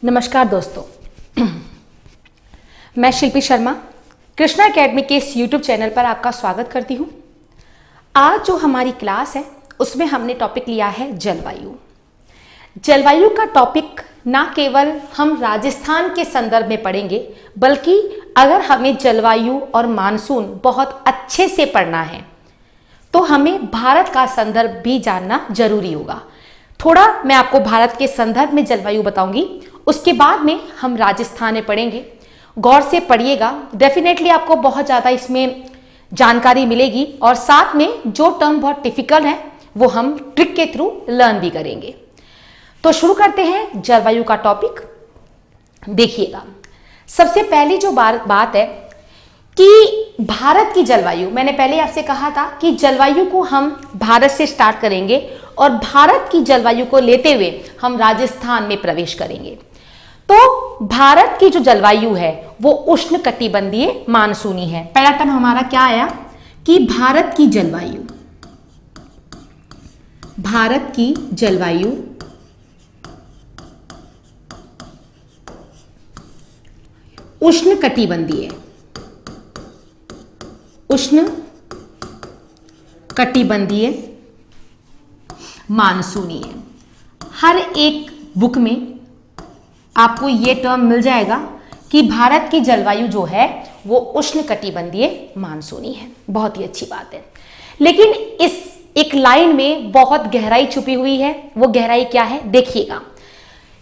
नमस्कार दोस्तों, मैं शिल्पी शर्मा कृष्णा एकेडमी के इस YouTube चैनल पर आपका स्वागत करती हूँ। आज जो हमारी क्लास है उसमें हमने टॉपिक लिया है जलवायु। जलवायु का टॉपिक ना केवल हम राजस्थान के संदर्भ में पढ़ेंगे, बल्कि अगर हमें जलवायु और मानसून बहुत अच्छे से पढ़ना है तो हमें भारत का संदर्भ भी जानना जरूरी होगा। थोड़ा मैं आपको भारत के संदर्भ में जलवायु बताऊंगी, उसके बाद में हम राजस्थान में पढ़ेंगे। गौर से पढ़िएगा, डेफिनेटली आपको बहुत ज़्यादा इसमें जानकारी मिलेगी और साथ में जो टर्म बहुत डिफिकल्ट है वो हम ट्रिक के थ्रू लर्न भी करेंगे। तो शुरू करते हैं जलवायु का टॉपिक। देखिएगा, सबसे पहली जो बात है कि भारत की जलवायु, मैंने पहले आपसे कहा था कि जलवायु को हम भारत से स्टार्ट करेंगे और भारत की जलवायु को लेते हुए हम राजस्थान में प्रवेश करेंगे। तो भारत की जो जलवायु है वो उष्णकटिबंधीय मानसूनी है। पहला टर्म हमारा क्या आया कि भारत की जलवायु उष्णकटिबंधीय मानसूनी है। हर एक बुक में आपको ये टर्म मिल जाएगा कि भारत की जलवायु जो है वो उष्णकटिबंधीय मानसूनी है। बहुत ही अच्छी बात है, लेकिन इस एक लाइन में बहुत गहराई छुपी हुई है। वो गहराई क्या है देखिएगा।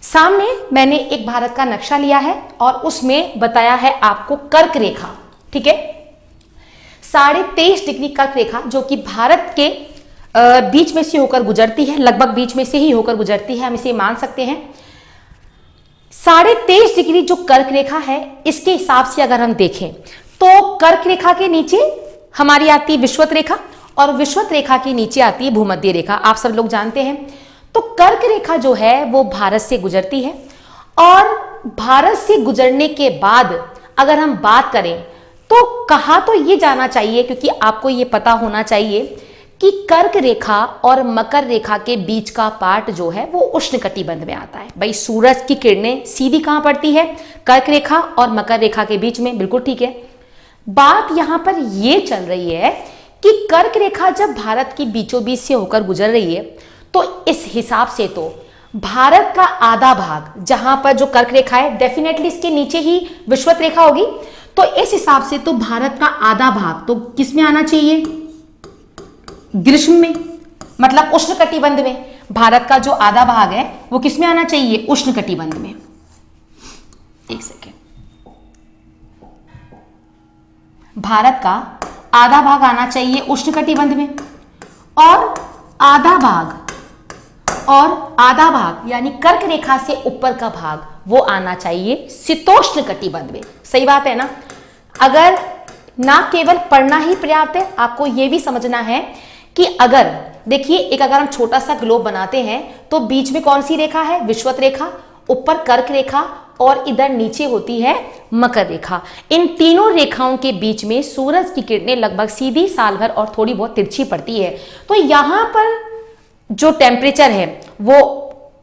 सामने मैंने एक भारत का नक्शा लिया है और उसमें बताया है आपको कर्क रेखा, ठीक है, 23.5 डिग्री कर्क रेखा जो कि भारत के बीच में से होकर गुजरती है, लगभग बीच में से ही होकर गुजरती है, हम इसे मान सकते हैं। 23.5 डिग्री जो कर्क रेखा है, इसके हिसाब से अगर हम देखें तो कर्क रेखा के नीचे हमारी आती है विषुवत रेखा और विषुवत रेखा के नीचे आती है भूमध्य रेखा। आप सब लोग जानते हैं। तो कर्क रेखा जो है वो भारत से गुजरती है और भारत से गुजरने के बाद अगर हम बात करें तो कहा तो ये जाना चाहिए, क्योंकि आपको ये पता होना चाहिए कि कर्क रेखा और मकर रेखा के बीच का पार्ट जो है वो उष्णकटिबंध में आता है। भाई सूरज की किरणें सीधी कहां पड़ती है? कर्क रेखा और मकर रेखा के बीच में, बिल्कुल ठीक है। बात यहां पर ये चल रही है कि कर्क रेखा जब भारत की बीचों बीच से होकर गुजर रही है तो इस हिसाब से तो भारत का आधा भाग, जहां पर जो कर्क रेखा है डेफिनेटली इसके नीचे ही विषुवत रेखा होगी, तो इस हिसाब से तो भारत का आधा भाग तो किस में आना चाहिए? ग्रीष्म में, मतलब उष्णकटिबंध में। भारत का जो आधा भाग है वो किस में आना चाहिए? उष्णकटिबंध में। एक सेकेंड, भारत का आधा भाग आना चाहिए उष्णकटिबंध में और आधा भाग यानी कर्क रेखा से ऊपर का भाग वो आना चाहिए शीतोष्ण कटिबंध में। सही बात है ना? अगर ना केवल पढ़ना ही पर्याप्त है, आपको ये भी समझना है कि अगर देखिए अगर हम छोटा सा ग्लोब बनाते हैं तो बीच में कौन सी रेखा है? विषुवत रेखा, ऊपर कर्क रेखा और इधर नीचे होती है मकर रेखा। इन तीनों रेखाओं के बीच में सूरज की किरणें लगभग सीधी साल भर और थोड़ी बहुत तिरछी पड़ती है। तो यहां पर जो टेम्परेचर है वो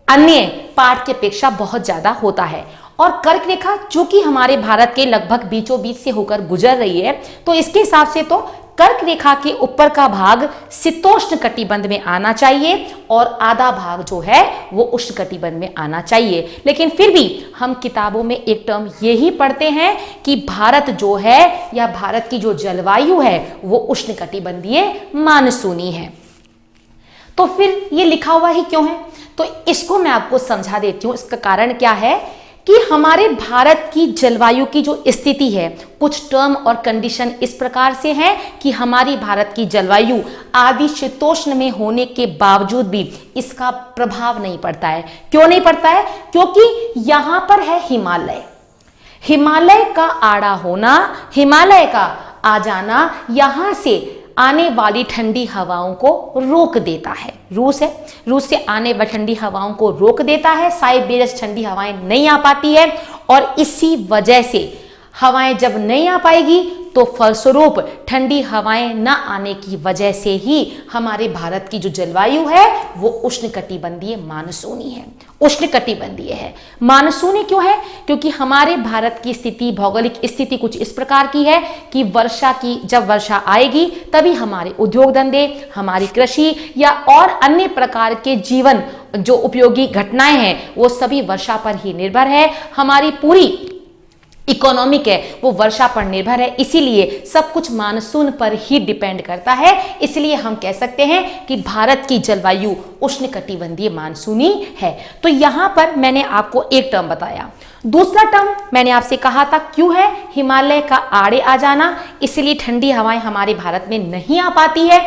अन्य पार्ट की अपेक्षा बहुत ज्यादा होता है। और कर्क रेखा चूंकि हमारे भारत के लगभग बीचों बीच से होकर गुजर रही है, तो इसके हिसाब से तो कर्क रेखा के ऊपर का भाग शीतोष्ण कटिबंध में आना चाहिए और आधा भाग जो है वो उष्णकटिबंध में आना चाहिए। लेकिन फिर भी हम किताबों में एक टर्म यही पढ़ते हैं कि भारत जो है या भारत की जो जलवायु है वो उष्णकटिबंधीय मानसूनी है। तो फिर ये लिखा हुआ ही क्यों है? तो इसको मैं आपको समझा देती हूँ। इसका कारण क्या है कि हमारे भारत की जलवायु की जो स्थिति है, कुछ टर्म और कंडीशन इस प्रकार से है कि हमारी भारत की जलवायु आदि शीतोष्ण में होने के बावजूद भी इसका प्रभाव नहीं पड़ता है। क्यों नहीं पड़ता है? क्योंकि यहां पर है हिमालय। हिमालय का आड़ा होना, हिमालय का आ जाना यहां से आने वाली ठंडी हवाओं को रोक देता है। रूस से आने वाली ठंडी हवाओं को रोक देता है। साइबेरिया से ठंडी हवाएं नहीं आ पाती है और इसी वजह से हवाएं जब नहीं आ पाएगी तो फलस्वरूप ठंडी हवाएं न आने की वजह से ही हमारे भारत की जो जलवायु है वो उष्णकटिबंधीय मानसूनी है। उष्णकटिबंधीय है, मानसूनी क्यों है? क्योंकि हमारे भारत की स्थिति, भौगोलिक स्थिति कुछ इस प्रकार की है कि जब वर्षा आएगी तभी हमारे उद्योग धंधे, हमारी कृषि या और अन्य प्रकार के जीवन जो उपयोगी घटनाएं हैं वो सभी वर्षा पर ही निर्भर है। हमारी पूरी इकोनॉमिक है वो वर्षा पर निर्भर है, इसीलिए सब कुछ मानसून पर ही डिपेंड करता है। इसलिए हम कह सकते हैं कि भारत की जलवायु उष्णकटिबंधीय मानसूनी है। तो यहां पर मैंने आपको एक टर्म बताया। दूसरा टर्म मैंने आपसे कहा था क्यों है? हिमालय का आड़े आ जाना, इसलिए ठंडी हवाएं हमारे भारत में नहीं आ पाती है।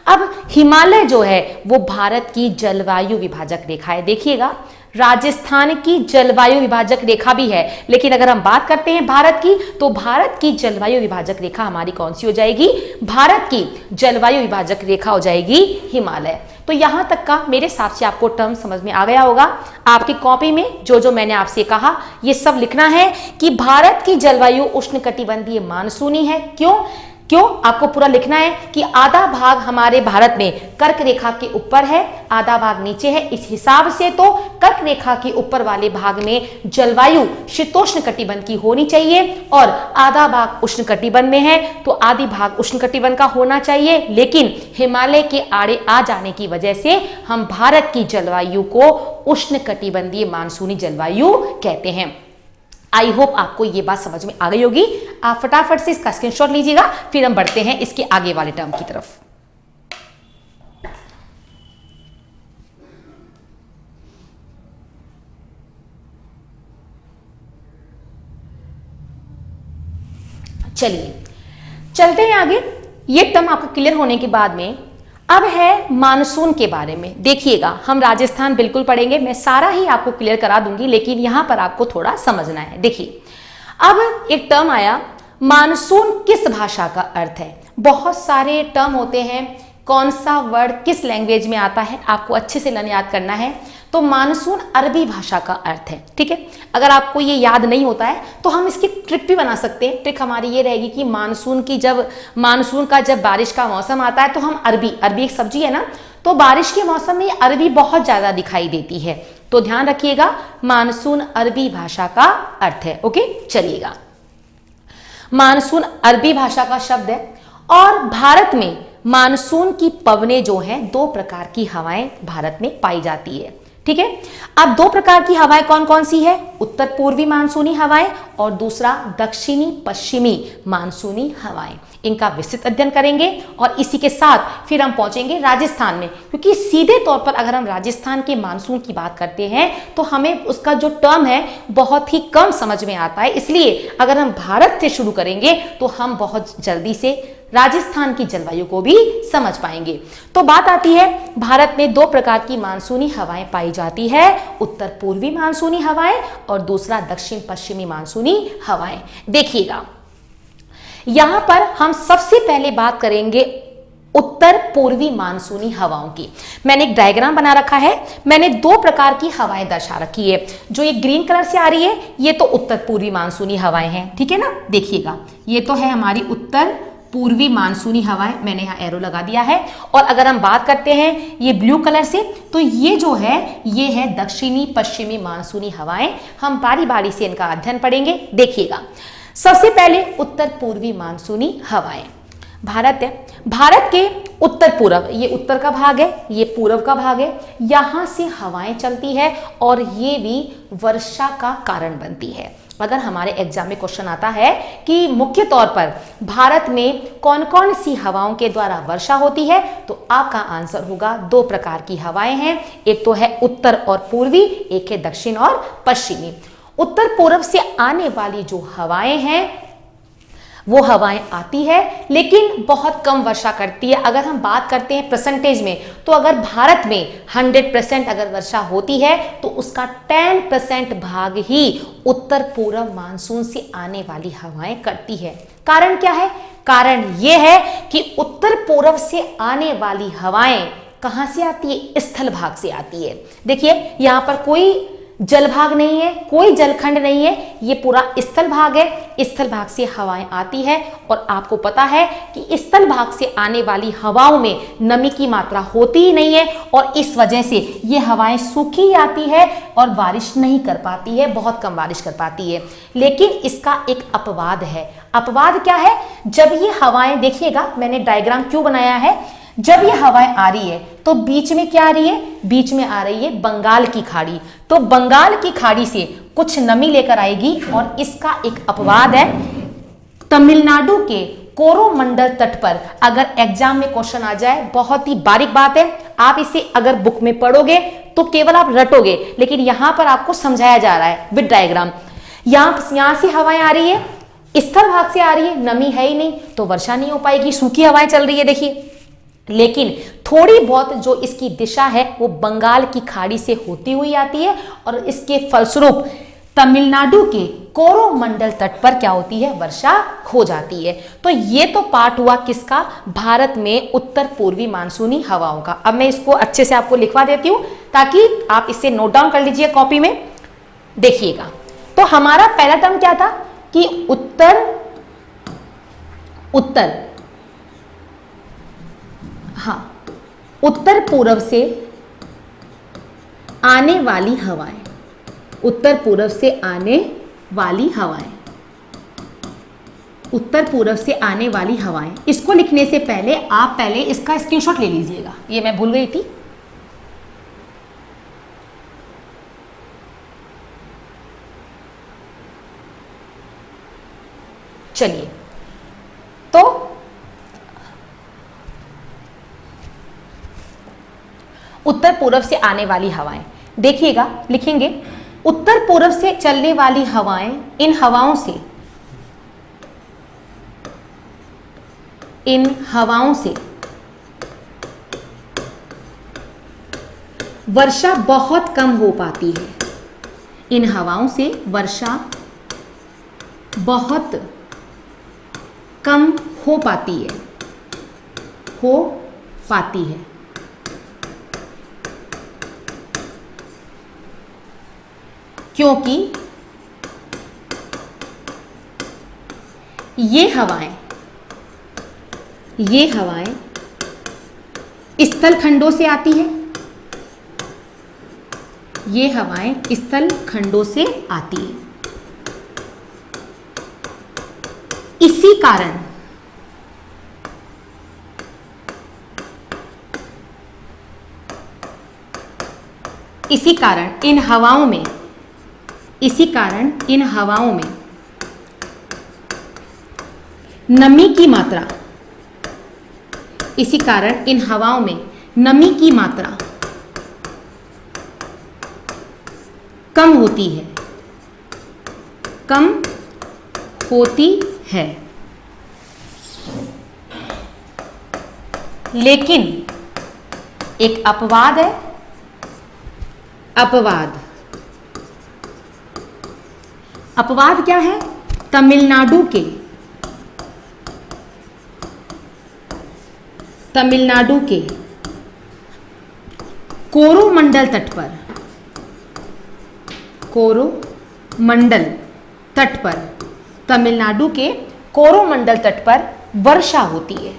अब हिमालय जो है वो भारत की जलवायु विभाजक रेखा है। देखिएगा, राजस्थान की जलवायु विभाजक रेखा भी है, लेकिन अगर हम बात करते हैं भारत की, तो भारत की जलवायु विभाजक रेखा हमारी कौन सी हो जाएगी? भारत की जलवायु विभाजक रेखा हो जाएगी हिमालय। तो यहां तक का मेरे हिसाब से आपको टर्म समझ में आ गया होगा। आपकी कॉपी में जो मैंने आपसे कहा ये सब लिखना है कि भारत की जलवायु उष्णकटिबंधीय मानसूनी है। क्यों? आपको पूरा लिखना है कि आधा भाग हमारे भारत में कर्क रेखा के ऊपर है, आधा भाग नीचे है। इस हिसाब से तो कर्क रेखा के ऊपर वाले भाग में जलवायु शीतोष्ण कटिबंध की होनी चाहिए और आधा भाग उष्ण कटिबंध में है तो आधी भाग उष्ण कटिबंध का होना चाहिए। लेकिन हिमालय के आड़े आ जाने की वजह से हम भारत की जलवायु को उष्ण कटिबंधीय मानसूनी जलवायु कहते हैं। आई होप आपको ये बात समझ में आ गई होगी। आप फटाफट से इसका स्क्रीनशॉट लीजिएगा, फिर हम बढ़ते हैं इसके आगे वाले टर्म की तरफ। चलिए चलते हैं आगे। ये टर्म आपको क्लियर होने के बाद में अब है मानसून के बारे में। देखिएगा, हम राजस्थान बिल्कुल पढ़ेंगे, मैं सारा ही आपको क्लियर करा दूंगी, लेकिन यहां पर आपको थोड़ा समझना है। देखिए, अब एक टर्म आया, मानसून किस भाषा का अर्थ है? बहुत सारे टर्म होते हैं, कौन सा वर्ड किस लैंग्वेज में आता है आपको अच्छे से याद करना है। तो मानसून अरबी भाषा का अर्थ है, ठीक है। अगर आपको ये याद नहीं होता है तो हम इसकी ट्रिक भी बना सकते हैं। ट्रिक हमारी ये रहेगी कि मानसून का जब बारिश का मौसम आता है तो हम अरबी एक सब्जी है ना, तो बारिश के मौसम में अरबी बहुत ज्यादा दिखाई देती है। तो ध्यान रखिएगा, मानसून अरबी भाषा का अर्थ है। ओके, चलिएगा, मानसून अरबी भाषा का शब्द है और भारत में मानसून की पवनें जो हैं, दो प्रकार की हवाएं भारत में पाई जाती है, ठीक है। अब दो प्रकार की हवाएं कौन कौन सी है? उत्तर पूर्वी मानसूनी हवाएं और दूसरा दक्षिणी पश्चिमी मानसूनी हवाएं। इनका विस्तृत अध्ययन करेंगे और इसी के साथ फिर हम पहुंचेंगे राजस्थान में, क्योंकि सीधे तौर पर अगर हम राजस्थान के मानसून की बात करते हैं तो हमें उसका जो टर्म है बहुत ही कम समझ में आता है। इसलिए अगर हम भारत से शुरू करेंगे तो हम बहुत जल्दी से राजस्थान की जलवायु को भी समझ पाएंगे। तो बात आती है, भारत में दो प्रकार की मानसूनी हवाएं पाई जाती है, उत्तर पूर्वी मानसूनी हवाएं और दूसरा दक्षिण पश्चिमी मानसूनी हवाएं। देखिएगा, यहां पर हम सबसे पहले बात करेंगे उत्तर पूर्वी मानसूनी हवाओं की। मैंने एक डायग्राम बना रखा है, मैंने दो प्रकार की हवाएं दर्शा रखी है। जो ये ग्रीन कलर से आ रही है ये तो उत्तर पूर्वी मानसूनी हवाएं हैं, ठीक है ना। देखिएगा, ये तो है हमारी उत्तर पूर्वी मानसूनी हवाएं, मैंने यहाँ एरो लगा दिया है। और अगर हम बात करते हैं ये ब्लू कलर से, तो ये जो है ये है दक्षिणी पश्चिमी मानसूनी हवाएं। हम बारी बारी से इनका अध्ययन पढ़ेंगे। देखिएगा, सबसे पहले उत्तर पूर्वी मानसूनी हवाएं। भारत है, भारत के उत्तर पूर्व, ये उत्तर का भाग है, ये पूर्व का भाग है, यहां से हवाएं चलती है और ये भी वर्षा का कारण बनती है। अगर हमारे एग्जाम में क्वेश्चन आता है कि मुख्य तौर पर भारत में कौन कौन सी हवाओं के द्वारा वर्षा होती है, तो आपका आंसर होगा दो प्रकार की हवाएं हैं, एक तो है उत्तर और पूर्वी, एक है दक्षिण और पश्चिमी। उत्तर पूर्व से आने वाली जो हवाएं हैं वो हवाएं आती है लेकिन बहुत कम वर्षा करती है। अगर हम बात करते हैं परसेंटेज में, तो अगर भारत में 100% अगर वर्षा होती है तो उसका 10% भाग ही उत्तर पूर्व मानसून से आने वाली हवाएं करती है। कारण क्या है? कारण यह है कि उत्तर पूर्व से आने वाली हवाएं कहां से आती है? स्थल भाग से आती है। देखिए, यहां पर कोई जल भाग नहीं है, कोई जलखंड नहीं है, ये पूरा स्थल भाग है। स्थल भाग से हवाएं आती है और आपको पता है कि स्थल भाग से आने वाली हवाओं में नमी की मात्रा होती ही नहीं है और इस वजह से ये हवाएं सूखी आती है और बारिश नहीं कर पाती है, बहुत कम बारिश कर पाती है। लेकिन इसका एक अपवाद है। अपवाद क्या है? जब ये हवाएं, देखिएगा मैंने डायग्राम क्यों बनाया है, जब ये हवाएं आ रही है तो बीच में क्या आ रही है? बीच में आ रही है बंगाल की खाड़ी। तो बंगाल की खाड़ी से कुछ नमी लेकर आएगी और इसका एक अपवाद है। तमिलनाडु के कोरोमंडल तट पर अगर एग्जाम में क्वेश्चन आ जाए, बहुत ही बारीक बात है, आप इसे अगर बुक में पढ़ोगे तो केवल आप रटोगे, लेकिन यहां पर आपको समझाया जा रहा है विद डायग्राम। यहां से हवाएं आ रही है, स्थल भाग से आ रही है, नमी है ही नहीं तो वर्षा नहीं हो पाएगी, सूखी हवाएं चल रही है देखिए। लेकिन थोड़ी बहुत जो इसकी दिशा है वो बंगाल की खाड़ी से होती हुई आती है और इसके फलस्वरूप तमिलनाडु के कोरोमंडल तट पर क्या होती है? वर्षा हो जाती है। तो ये तो पार्ट हुआ किसका? भारत में उत्तर पूर्वी मानसूनी हवाओं का। अब मैं इसको अच्छे से आपको लिखवा देती हूं ताकि आप इसे नोट डाउन कर लीजिए कॉपी में। देखिएगा, तो हमारा पहला टर्म क्या था कि उत्तर उत्तर पूर्व से आने वाली हवाएं, उत्तर पूर्व से आने वाली हवाएं, उत्तर पूर्व से आने वाली हवाएं। इसको लिखने से पहले आप पहले इसका स्क्रीनशॉट ले लीजिएगा, ये मैं भूल गई थी। चलिए, तो उत्तर पूर्व से आने वाली हवाएं, देखिएगा लिखेंगे उत्तर पूर्व से चलने वाली हवाएं, इन हवाओं से वर्षा बहुत कम हो पाती है। इन हवाओं से वर्षा बहुत कम हो पाती है, क्योंकि ये हवाएं स्थल खंडों से आती है, ये हवाएं स्थल खंडों से आती है। इसी कारण इन हवाओं में नमी की मात्रा कम होती है। लेकिन एक अपवाद है। अपवाद क्या है? तमिलनाडु के कोरोमंडल तट पर तमिलनाडु के कोरोमंडल तट पर वर्षा होती है।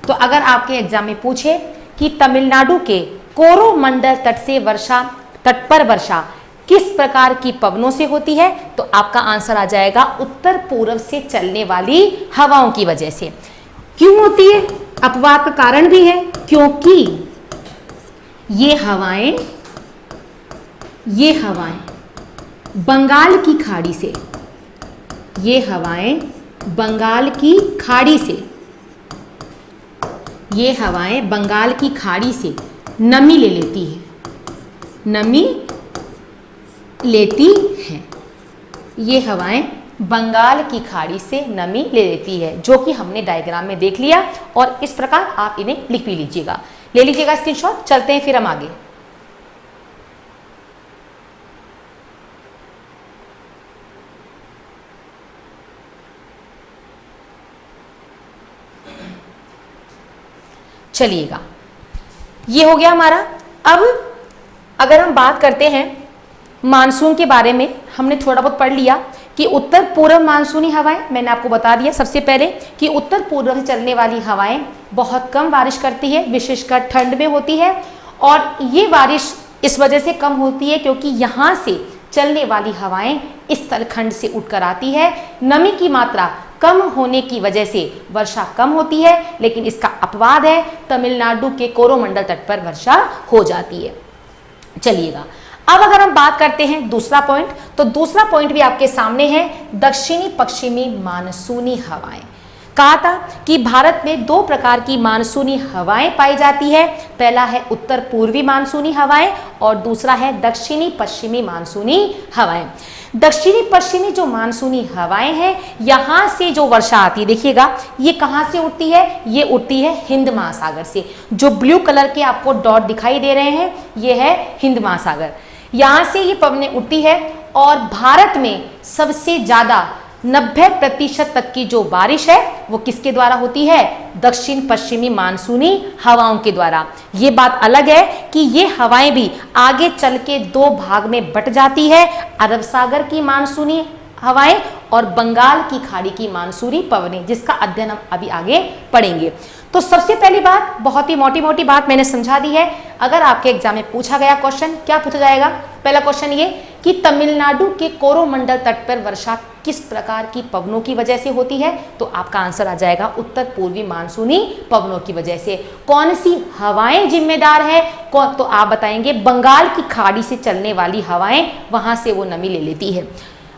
तो अगर आपके एग्जाम में पूछे कि तमिलनाडु के कोरोमंडल तट पर वर्षा किस प्रकार की पवनों से होती है, तो आपका आंसर आ जाएगा उत्तर पूर्व से चलने वाली हवाओं की वजह से। क्यों होती है? अपवाद का कारण भी है, क्योंकि ये हवाएं बंगाल की खाड़ी से नमी लेती हैं। ये हवाएं बंगाल की खाड़ी से नमी ले लेती है, जो कि हमने डायग्राम में देख लिया। और इस प्रकार आप इन्हें लिख भी लीजिएगा, ले लीजिएगा स्क्रीनशॉट। चलते हैं फिर हम आगे। चलिएगा, ये हो गया हमारा। अब अगर हम बात करते हैं मानसून के बारे में हमने थोड़ा बहुत पढ़ लिया कि उत्तर पूर्व मानसूनी हवाएं, मैंने आपको बता दिया सबसे पहले कि उत्तर पूर्व से चलने वाली हवाएं बहुत कम बारिश करती है, विशेषकर ठंड में होती है। और ये बारिश इस वजह से कम होती है क्योंकि यहाँ से चलने वाली हवाएं इस तलखंड से उठकर आती है। नमी की मात्रा कम होने की वजह से वर्षा कम होती है, लेकिन इसका अपवाद है, तमिलनाडु के कोरोमंडल तट पर वर्षा हो जाती है। चलिएगा, अब अगर हम बात करते हैं दूसरा पॉइंट, तो दूसरा पॉइंट भी आपके सामने है, दक्षिणी पश्चिमी मानसूनी हवाएं। कहा था कि भारत में दो प्रकार की मानसूनी हवाएं पाई जाती है, पहला है उत्तर पूर्वी मानसूनी हवाएं और दूसरा है दक्षिणी पश्चिमी मानसूनी हवाएं। दक्षिणी पश्चिमी जो मानसूनी हवाएं हैं, यहाँ से जो वर्षा आती है, देखिएगा ये कहाँ से उठती है, ये उठती है हिंद महासागर से। जो ब्लू कलर के आपको डॉट दिखाई दे रहे हैं, ये है हिंद महासागर, यहाँ से ये पवनें उठती है। और भारत में सबसे ज्यादा 90% तक की जो बारिश है वो किसके द्वारा होती है, दक्षिण पश्चिमी मानसूनी हवाओं के द्वारा। ये बात अलग है कि ये हवाएं भी आगे चल के दो भाग में बट जाती है, अरब सागर की मानसूनी हवाएं और बंगाल की खाड़ी की मानसूनी पवनें, जिसका अध्ययन हम अभी आगे पढ़ेंगे। तो सबसे पहली बात, बहुत ही मोटी मोटी बात मैंने समझा दी है। अगर आपके एग्जाम में पूछा गया क्वेश्चन, क्या पूछा जाएगा, पहला क्वेश्चन ये कि तमिलनाडु के कोरोमंडल तट पर वर्षा किस प्रकार की पवनों की वजह से होती है, तो आपका आंसर आ जाएगा उत्तर पूर्वी मानसूनी पवनों की वजह से। कौन सी हवाएं जिम्मेदार है, तो आप बताएंगे बंगाल की खाड़ी से चलने वाली हवाएं, वहां से वो नमी ले लेती है।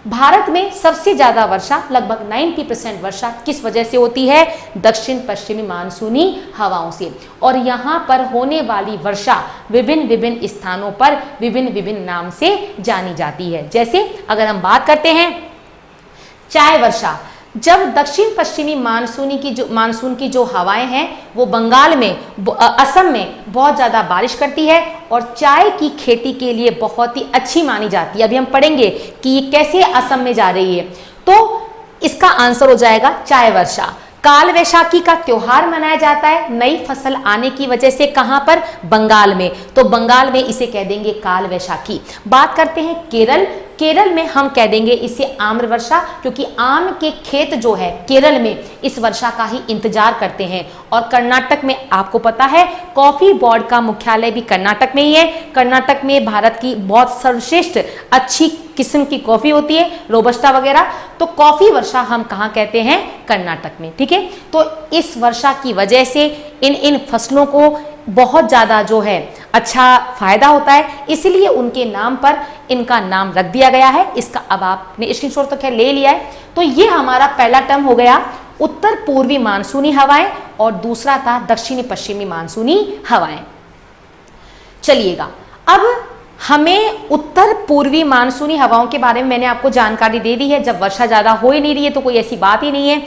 भारत में सबसे ज्यादा वर्षा, लगभग 90% वर्षा किस वजह से होती है, दक्षिण पश्चिमी मानसूनी हवाओं से। और यहाँ पर होने वाली वर्षा विभिन्न विभिन्न स्थानों पर विभिन्न विभिन्न नाम से जानी जाती है। जैसे अगर हम बात करते हैं चाय वर्षा, जब दक्षिण पश्चिमी मानसून की जो हवाएं हैं वो बंगाल में, असम में बहुत ज़्यादा बारिश करती है और चाय की खेती के लिए बहुत ही अच्छी मानी जाती है। अभी हम पढ़ेंगे कि ये कैसे असम में जा रही है। तो इसका आंसर हो जाएगा चाय वर्षा। काल वैशाखी का त्योहार मनाया जाता है नई फसल आने की वजह से, कहां पर, बंगाल में, तो बंगाल में इसे कह देंगे काल वैशाखी। बात करते हैं केरल, केरल में हम कह देंगे इसे आम्र वर्षा, क्योंकि आम के खेत जो है केरल में इस वर्षा का ही इंतजार करते हैं। और कर्नाटक में आपको पता है कॉफी बोर्ड का मुख्यालय भी कर्नाटक में ही है। कर्नाटक में भारत की बहुत सर्वश्रेष्ठ अच्छी किस्म की कॉफी होती है, रोबस्टा वगैरह, तो कॉफी वर्षा हम कहाँ कहते हैं, कर्नाटक में, ठीक है। तो इस वर्षा की वजह से इन फसलों को बहुत ज़्यादा जो है अच्छा फायदा होता है, इसलिए उनके नाम पर इनका नाम रख दिया गया है। इसका अब आपने स्क्रीनशॉट तो खैर ले लिया है। तो ये हमारा पहला टर्म हो गया उत्तर पूर्वी मानसूनी हवाएं और दूसरा था दक्षिणी पश्चिमी मानसूनी हवाएं। चलिएगा, अब हमें उत्तर पूर्वी मानसूनी हवाओं के बारे में मैंने आपको जानकारी दे दी है। जब वर्षा ज़्यादा हो ही नहीं रही है तो कोई ऐसी बात ही नहीं है।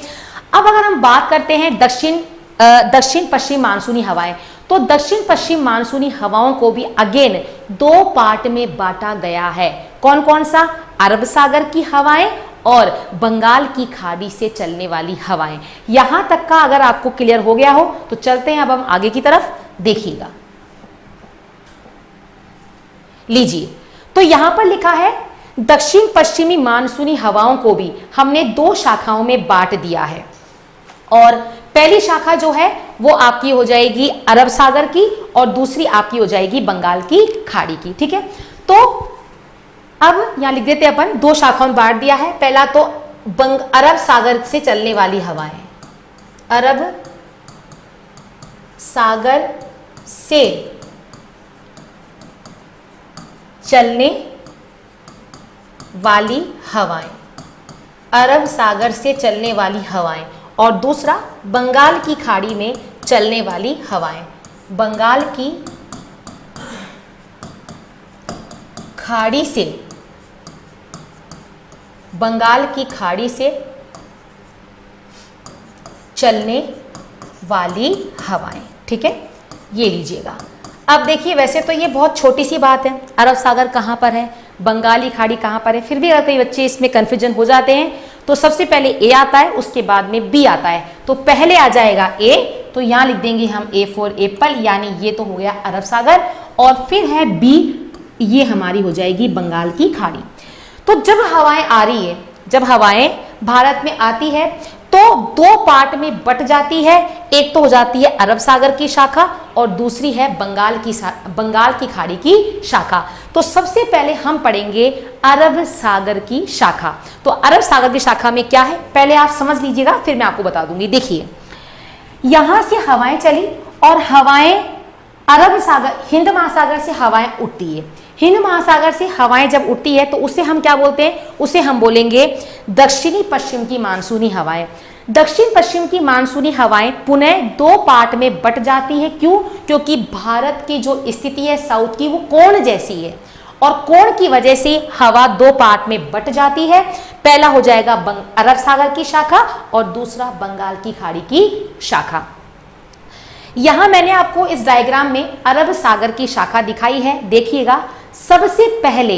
अब अगर हम बात करते हैं दक्षिण पश्चिम मानसूनी हवाएं, तो दक्षिण पश्चिम मानसूनी हवाओं को भी अगेन दो पार्ट में बांटा गया है। कौन कौन सा, अरब सागर की हवाएं और बंगाल की खाड़ी से चलने वाली हवाएं। यहां तक का अगर आपको क्लियर हो गया हो तो चलते हैं अब हम आगे की तरफ। देखिएगा, लीजिए, तो यहां पर लिखा है दक्षिण पश्चिमी मानसूनी हवाओं को भी हमने दो शाखाओं में बांट दिया है। और पहली शाखा जो है वो आपकी हो जाएगी अरब सागर की और दूसरी आपकी हो जाएगी बंगाल की खाड़ी की, ठीक है। तो अब यहां लिख देते हैं अपन, दो शाखाओं में बांट दिया है। पहला तो अरब सागर से चलने वाली हवाएं, अरब सागर से चलने वाली हवाएं, अरब सागर से चलने वाली हवाएं, और दूसरा बंगाल की खाड़ी में चलने वाली हवाएं, बंगाल की खाड़ी से, बंगाल की खाड़ी से चलने वाली हवाएं, ठीक है। ये लीजिएगा। अब देखिए, वैसे तो ये बहुत छोटी सी बात है, अरब सागर कहाँ पर है, बंगाली खाड़ी कहाँ पर है, फिर भी अगर कई बच्चे इसमें कन्फ्यूजन हो जाते हैं तो सबसे पहले ए आता है, उसके बाद में बी आता है। तो पहले आ जाएगा ए, तो यहाँ लिख देंगे हम ए फॉर एप्पल, यानी ये तो हो गया अरब सागर। और फिर है बी, ये हमारी हो जाएगी बंगाल की खाड़ी। तो जब हवाएं आ रही है, जब हवाएं भारत में आती है तो दो पार्ट में बट जाती है। एक तो हो जाती है अरब सागर की शाखा और दूसरी है बंगाल की खाड़ी की शाखा। तो सबसे पहले हम पढ़ेंगे अरब सागर की शाखा। तो अरब सागर की शाखा में क्या है पहले आप समझ लीजिएगा, फिर मैं आपको बता दूंगी। देखिए, यहां से हवाएं चली और हवाएं अरब सागर, हिंद महासागर से हवाएं उठती है। हिंद महासागर से हवाएं जब उठती है तो उसे हम क्या बोलते हैं, उसे हम बोलेंगे दक्षिणी पश्चिम की मानसूनी हवाएं। दक्षिण पश्चिम की मानसूनी हवाएं पुनः दो पार्ट में बट जाती है। क्यों? क्योंकि भारत की जो स्थिति है साउथ की वो कोण जैसी है और कोण की वजह से हवा दो पार्ट में बट जाती है। पहला हो जाएगा अरब सागर की शाखा और दूसरा बंगाल की खाड़ी की शाखा। यहां मैंने आपको इस डायग्राम में अरब सागर की शाखा दिखाई है। देखिएगा, सबसे पहले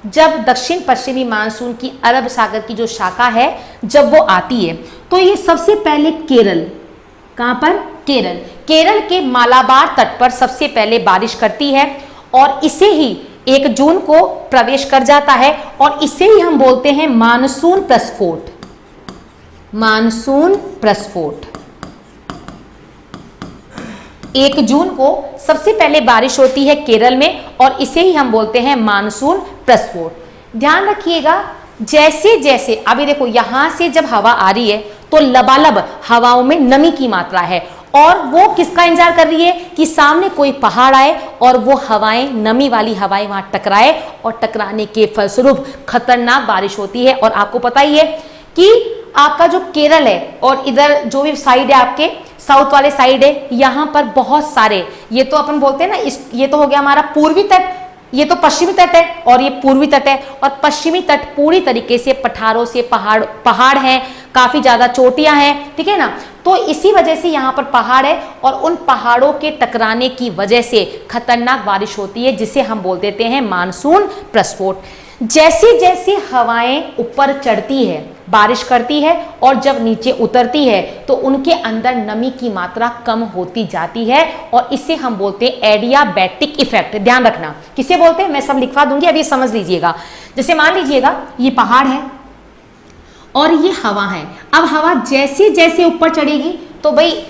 जब दक्षिण पश्चिमी मानसून की अरब सागर की जो शाखा है जब वो आती है तो ये सबसे पहले केरल, कहां पर? केरल के मालाबार तट पर सबसे पहले बारिश करती है और इसे ही 1 जून को प्रवेश कर जाता है और इसे ही हम बोलते हैं मानसून प्रस्फोट। मानसून प्रस्फोट 1 जून को सबसे पहले बारिश होती है केरल में और इसे ही हम बोलते हैं मानसून प्रस्फोट। ध्यान रखिएगा, जैसे जैसे अभी देखो यहां से जब हवा आ रही है तो लबालब हवाओं में नमी की मात्रा है और वो किसका इंतजार कर रही है कि सामने कोई पहाड़ आए और वो हवाएं, नमी वाली हवाएं वहां टकराए और टकराने के फलस्वरूप खतरनाक बारिश होती है। और आपको पता ही है कि आपका जो केरल है और इधर जो भी साइड है आपके साउथ वाले साइड है, यहां पर बहुत सारे, ये तो अपन बोलते हैं ना, ये तो हो गया हमारा पूर्वी तट, ये तो पश्चिमी तट है और ये पूर्वी तट है। और पश्चिमी तट पूरी तरीके से पठारों से पहाड़ हैं, काफी ज्यादा चोटियां हैं, ठीक है ना। तो इसी वजह से यहाँ पर पहाड़ है और उन पहाड़ों के टकराने की वजह से खतरनाक बारिश होती है जिसे हम बोल देते हैं मानसून प्रस्फोट। जैसे जैसे हवाएं ऊपर चढ़ती है, बारिश करती है और जब नीचे उतरती है तो उनके अंदर नमी की मात्रा कम होती जाती है और इसे हम बोलते हैं एडियाबैटिक इफेक्ट। ध्यान रखना किसे बोलते हैं, मैं सब लिखवा दूंगी, अभी समझ लीजिएगा। जैसे मान लीजिएगा ये पहाड़ है और ये हवा है। अब हवा जैसे जैसे ऊपर चढ़ेगी तो भाई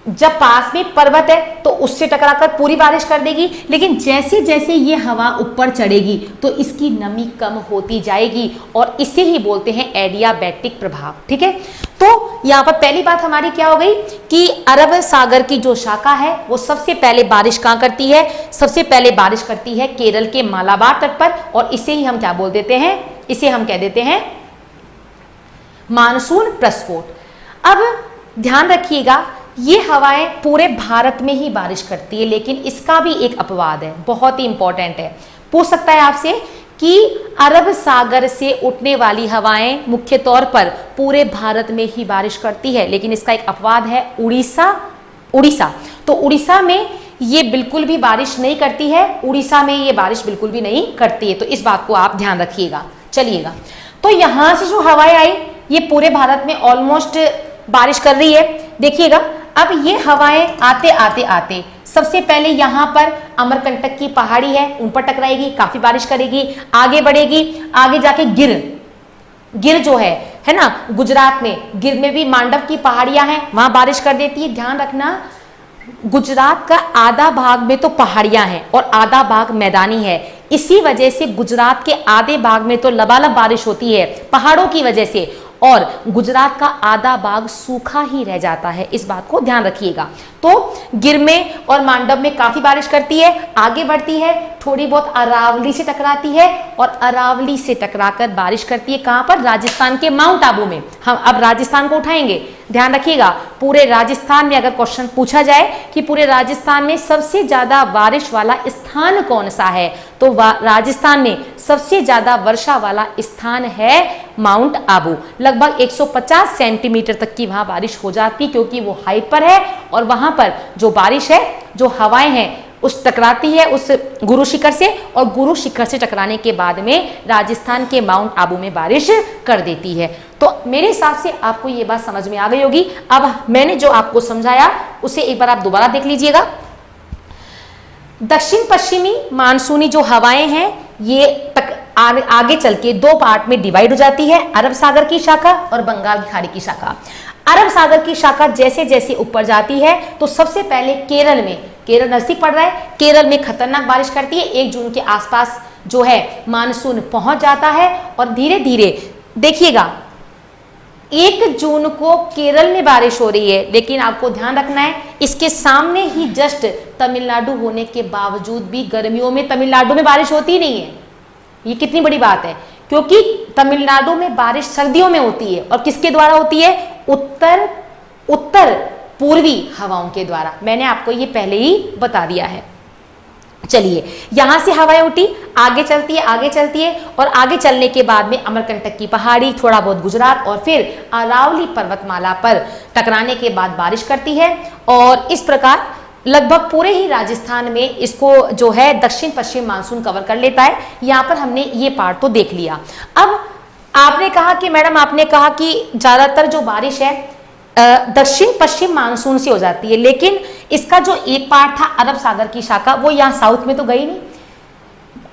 जब पास में पर्वत है तो उससे टकराकर पूरी बारिश कर देगी, लेकिन जैसे जैसे ये हवा ऊपर चढ़ेगी तो इसकी नमी कम होती जाएगी और इसे ही बोलते हैं एडियाबैटिक प्रभाव। ठीक है, तो यहाँ पर पहली बात हमारी क्या हो गई कि अरब सागर की जो शाखा है वो सबसे पहले बारिश कहाँ करती है, सबसे पहले बारिश करती है केरल के मालाबार तट पर और इसे ही हम क्या बोल देते हैं, इसे हम कह देते हैं मानसून प्रस्फोट। अब ध्यान रखिएगा, ये हवाएं पूरे भारत में ही बारिश करती है, लेकिन इसका भी एक अपवाद है, बहुत ही इंपॉर्टेंट है। पूछ सकता है आपसे कि अरब सागर से उठने वाली हवाएं मुख्य तौर पर पूरे भारत में ही बारिश करती है, लेकिन इसका एक अपवाद है उड़ीसा। तो उड़ीसा में ये बिल्कुल भी बारिश नहीं करती है, उड़ीसा में ये बारिश बिल्कुल भी नहीं करती है, तो इस बात को आप ध्यान रखिएगा। चलिएगा, तो यहां से जो हवाएं आई ये पूरे भारत में ऑलमोस्ट बारिश कर रही है। देखिएगा, अब ये हवाएं आते आते आते सबसे पहले यहाँ पर अमरकंटक की पहाड़ी है उन पर टकराएगी, काफी बारिश करेगी, आगे बढ़ेगी, आगे जाके गिर जो है ना गुजरात में, गिर में भी मांडव की पहाड़ियां हैं, वहां बारिश कर देती है। ध्यान रखना, गुजरात का आधा भाग में तो पहाड़ियां हैं और आधा भाग मैदानी है, इसी वजह से गुजरात के आधे भाग में तो लबालब बारिश होती है पहाड़ों की वजह से और गुजरात का आधा भाग सूखा ही रह जाता है, इस बात को ध्यान रखिएगा। तो गिर में और मांडव में काफी बारिश करती है, आगे बढ़ती है, थोड़ी बहुत अरावली से टकराती है और अरावली से टकराकर बारिश करती है कहां पर, राजस्थान के माउंट आबू में। हम अब राजस्थान को उठाएंगे, ध्यान रखिएगा, पूरे राजस्थान में अगर क्वेश्चन पूछा जाए कि पूरे राजस्थान में सबसे ज्यादा बारिश वाला स्थान कौन सा है, तो राजस्थान में सबसे ज्यादा वर्षा वाला स्थान है माउंट आबू। लगभग 150 सेंटीमीटर तक की वहां बारिश हो जाती, क्योंकि वो हाइट पर है और वहां पर जो बारिश है, जो हवाएं हैं उस टकराती है उस गुरु शिखर से और गुरु शिखर से टकराने के बाद में राजस्थान के माउंट आबू में बारिश कर देती है। तो मेरे हिसाब से आपको ये बात समझ में आ गई होगी। अब मैंने जो आपको समझाया उसे एक बार आप दोबारा देख लीजिएगा। दक्षिण पश्चिमी मानसूनी जो हवाएं हैं ये आगे चल के दो पार्ट में डिवाइड हो जाती है, अरब सागर की शाखा और बंगाल की खाड़ी की शाखा। अरब सागर की शाखा जैसे जैसे ऊपर जाती है तो सबसे पहले केरल में, केरल नजदीक पड़ रहा है, केरल में खतरनाक बारिश करती है। 1 जून के आसपास जो है मानसून पहुंच जाता है और धीरे धीरे देखिएगा 1 जून को केरल में बारिश हो रही है, लेकिन आपको ध्यान रखना है इसके सामने ही जस्ट तमिलनाडु होने के बावजूद भी गर्मियों में तमिलनाडु में बारिश होती नहीं है। ये कितनी बड़ी बात है, क्योंकि तमिलनाडु में बारिश सर्दियों में होती है और किसके द्वारा होती है? उत्तर पूर्वी हवाओं के द्वारा। मैंने आपको ये पहले ही बता दिया है। चलिए, यहां से हवाएं उठी, आगे चलती है, आगे चलती है और आगे चलने के बाद में अमरकंटक की पहाड़ी, थोड़ा बहुत गुजरात और फिर अरावली पर्वतमाला पर टकराने के बाद बारिश करती है और इस प्रकार लगभग पूरे ही राजस्थान में इसको जो है दक्षिण पश्चिम मानसून कवर कर लेता है। यहाँ पर हमने ये पार्ट तो देख लिया। अब आपने कहा कि मैडम, आपने कहा कि ज़्यादातर जो बारिश है दक्षिण पश्चिम मानसून से हो जाती है, लेकिन इसका जो एक पार्ट था अरब सागर की शाखा वो यहाँ साउथ में तो गई नहीं,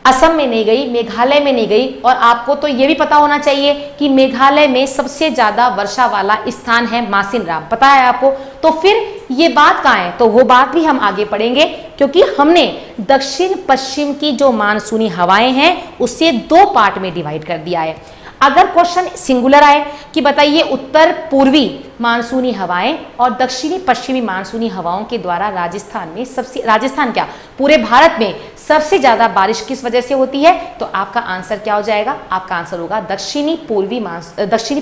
असम में नहीं गई, मेघालय में नहीं गई। और आपको तो ये भी पता होना चाहिए कि मेघालय में सबसे ज्यादा वर्षा वाला स्थान है मासिनराम, पता है आपको। तो फिर ये बात कहाँ है? तो वो बात भी हम आगे पढ़ेंगे, क्योंकि हमने दक्षिण पश्चिम की जो मानसूनी हवाएं हैं उसे 2 पार्ट में डिवाइड कर दिया है। अगर क्वेश्चन सिंगुलर आए कि बताइए उत्तर पूर्वी मानसूनी हवाएं और दक्षिणी पश्चिमी मानसूनी हवाओं के द्वारा राजस्थान क्या पूरे भारत में सबसे ज्यादा बारिश किस वजह से होती है, तो आपका आंसर क्या हो जाएगा? आपका आंसर होगा दक्षिणी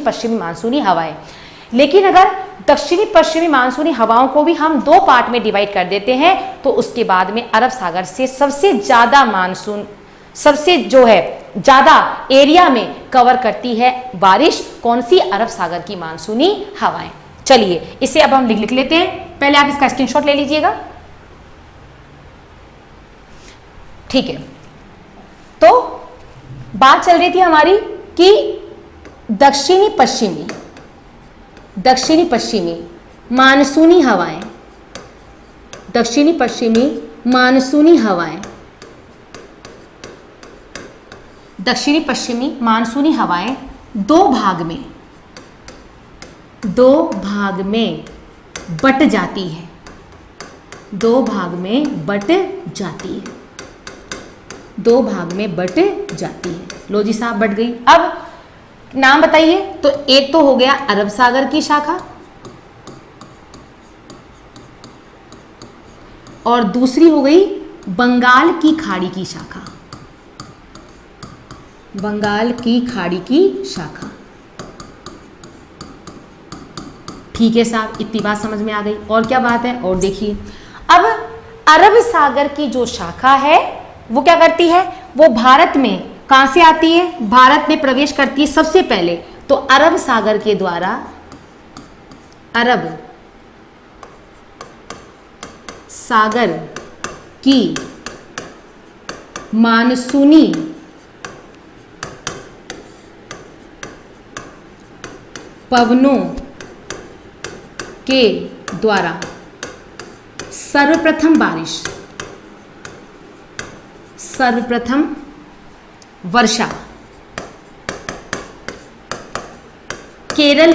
पश्चिमी मानसूनी हवाएं। लेकिन अगर दक्षिणी पश्चिमी मानसूनी हवाओं को भी हम 2 पार्ट में डिवाइड कर देते हैं तो उसके बाद में अरब सागर से सबसे ज्यादा मानसून, सबसे जो है ज्यादा एरिया में कवर करती है बारिश, कौन सी? अरब सागर की मानसूनी हवाएं। चलिए, इसे अब हम लिख लेते हैं। पहले आप इसका स्क्रीनशॉट ले लीजिएगा, ठीक है। तो बात चल रही थी हमारी कि दक्षिणी पश्चिमी मानसूनी हवाएं, दक्षिणी पश्चिमी मानसूनी हवाएं, दक्षिणी पश्चिमी मानसूनी हवाएं 2 भाग में बट जाती है, 2 भाग में बट जाती है, 2 भाग में बट जाती है। लो जी साहब, बट गई। अब नाम बताइए। तो एक तो हो गया अरब सागर की शाखा और दूसरी हो गई बंगाल की खाड़ी की शाखा, बंगाल की खाड़ी की शाखा। ठीक है साहब, इतनी बात समझ में आ गई। और क्या बात है? और देखिए, अब अरब सागर की जो शाखा है वो क्या करती है? वो भारत में कहां से आती है? भारत में प्रवेश करती है सबसे पहले तो अरब सागर के द्वारा, अरब सागर की मानसूनी पवनों के द्वारा सर्वप्रथम वर्षा केरल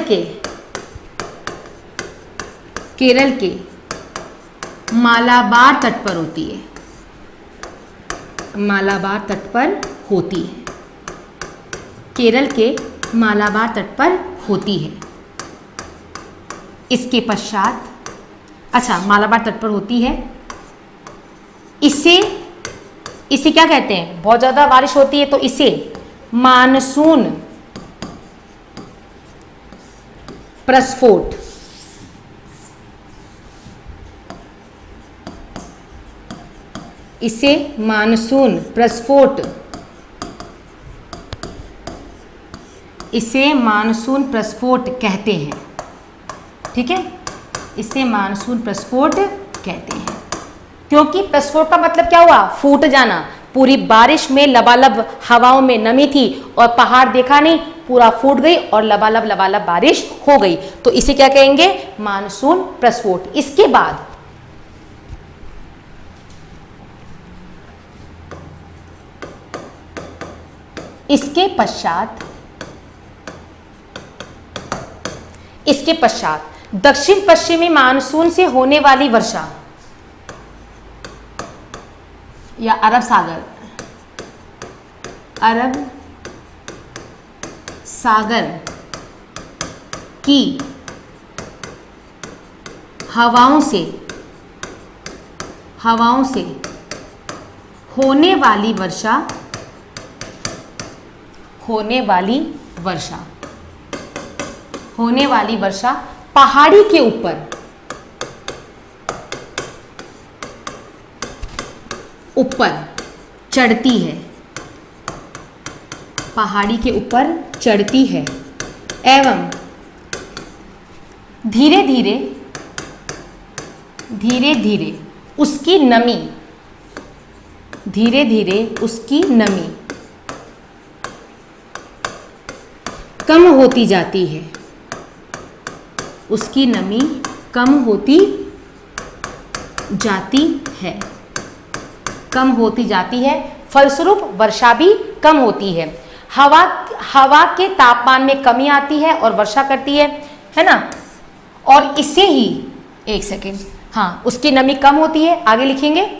के मालाबार तट पर होती है, मालाबार तट पर होती है, केरल के मालाबार तट पर होती है। इसके पश्चात, अच्छा, मालाबार तट पर होती है। इसे क्या कहते हैं? बहुत ज्यादा बारिश होती है तो इसे मानसून प्रस्फोट, इसे मानसून प्रस्फोट, इसे मानसून प्रस्फोट कहते हैं। ठीक है, इसे मानसून प्रस्फोट कहते हैं, क्योंकि प्रस्फोट का मतलब क्या हुआ? फूट जाना। पूरी बारिश में लबालब हवाओं में नमी थी और पहाड़ देखा नहीं, पूरा फूट गई और लबालब बारिश हो गई, तो इसे क्या कहेंगे? मानसून प्रस्फोट। इसके बाद इसके पश्चात दक्षिण पश्चिमी मानसून से होने वाली वर्षा या अरब सागर की हवाओं से होने वाली वर्षा पहाड़ी के ऊपर चढ़ती है, पहाड़ी के ऊपर चढ़ती है एवं धीरे धीरे उसकी नमी कम होती जाती है, उसकी नमी कम होती जाती है, फलस्वरूप वर्षा भी कम होती है। हवा के तापमान में कमी आती है और वर्षा करती है ना। और इसे ही एक सेकेंड, हाँ, उसकी नमी कम होती है। आगे लिखेंगे,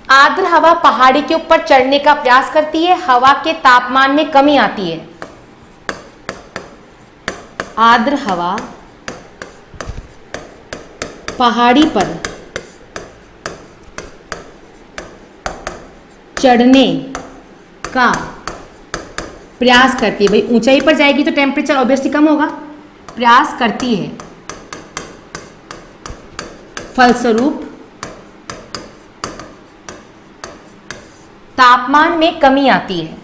आर्द्र हवा पहाड़ी के ऊपर चढ़ने का प्रयास करती है, हवा के तापमान में कमी आती है। आर्द्र हवा पहाड़ी पर चढ़ने का प्रयास करती है। भाई ऊंचाई पर जाएगी तो टेम्परेचर ऑब्वियसली कम होगा, प्रयास करती है, फलस्वरूप तापमान में कमी आती है।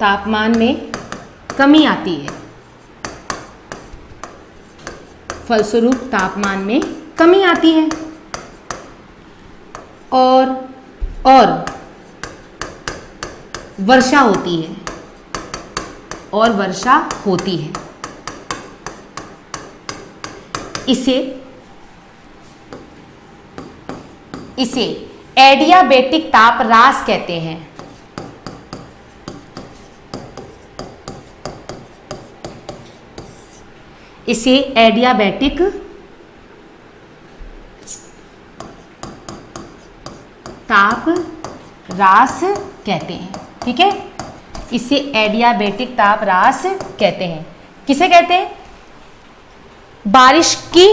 तापमान में कमी आती है, फलस्वरूप तापमान में कमी आती है और वर्षा होती है। इसे एडियाबेटिक ताप ह्रास कहते हैं। इसे एडियाबेटिक ताप ह्रास कहते हैं। ठीक है, इसे एडियाबेटिक ताप ह्रास कहते हैं। किसे कहते हैं? बारिश की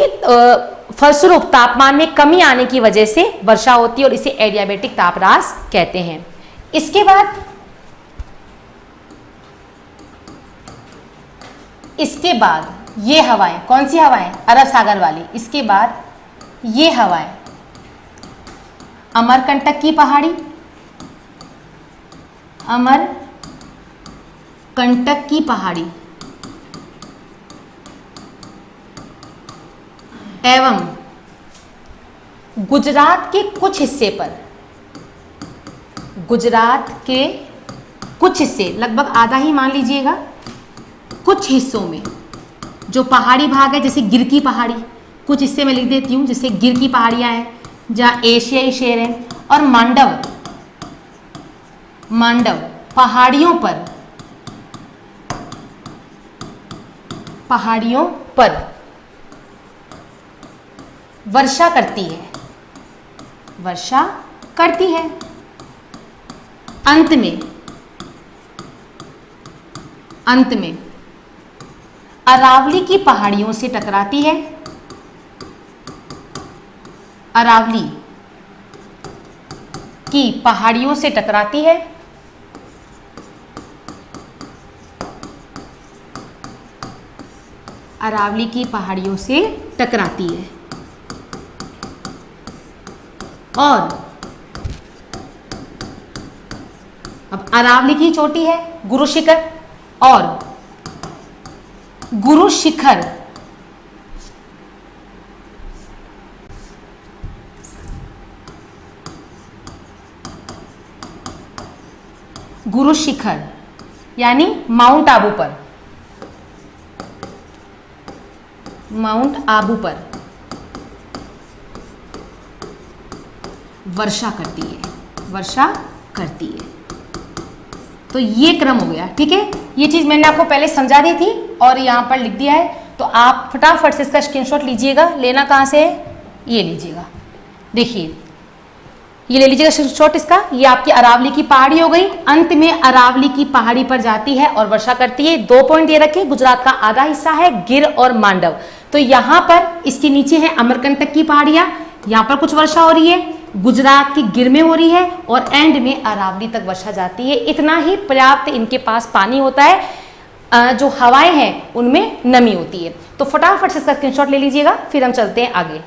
फलस्वरूप तापमान में कमी आने की वजह से वर्षा होती है और इसे एडियाबेटिक ताप ह्रास कहते हैं। इसके बाद ये हवाएं, कौन सी हवाएं? अरब सागर वाली। इसके बाद ये हवाएं अमरकंटक की पहाड़ी, अमरकंटक की पहाड़ी एवं गुजरात के कुछ हिस्से पर, गुजरात के कुछ हिस्से, लगभग आधा ही मान लीजिएगा, कुछ हिस्सों में जो पहाड़ी भाग है, जैसे गिर की पहाड़ी, कुछ हिस्से में लिख देती हूँ, जैसे गिर की पहाड़ियाँ हैं जहाँ एशियाई शेर हैं, और मांडव पहाड़ियों पर वर्षा करती है। अंत में अरावली की पहाड़ियों से टकराती है। अरावली की पहाड़ियों से टकराती है अरावली की पहाड़ियों से टकराती है और अब अरावली की चोटी है गुरु शिखर, और गुरु शिखर यानी माउंट आबू पर वर्षा करती है, वर्षा करती है। तो ये क्रम हो गया, ठीक है। ये चीज मैंने आपको पहले समझा दी थी और यहां पर लिख दिया है, तो आप फटाफट से इसका स्क्रीनशॉट लीजिएगा। लेना कहां से है, ये लीजिएगा, देखिए ये ले लीजिएगा स्क्रीनशॉट इसका। ये आपकी अरावली की पहाड़ी हो गई, अंत में अरावली की पहाड़ी पर जाती है और वर्षा करती है। 2 पॉइंट दे रखे, गुजरात का आधा हिस्सा है गिर और मांडव, तो यहां पर इसके नीचे है अमरकंटक की पहाड़ियां, यहां पर कुछ वर्षा हो रही है, गुजरात की गिर में हो रही है और एंड में अरावली तक वर्षा जाती है। इतना ही पर्याप्त इनके पास पानी होता है, जो हवाएं हैं उनमें नमी होती है। तो फटाफट से इसका स्क्रीनशॉट ले लीजिएगा, फिर हम चलते हैं आगे।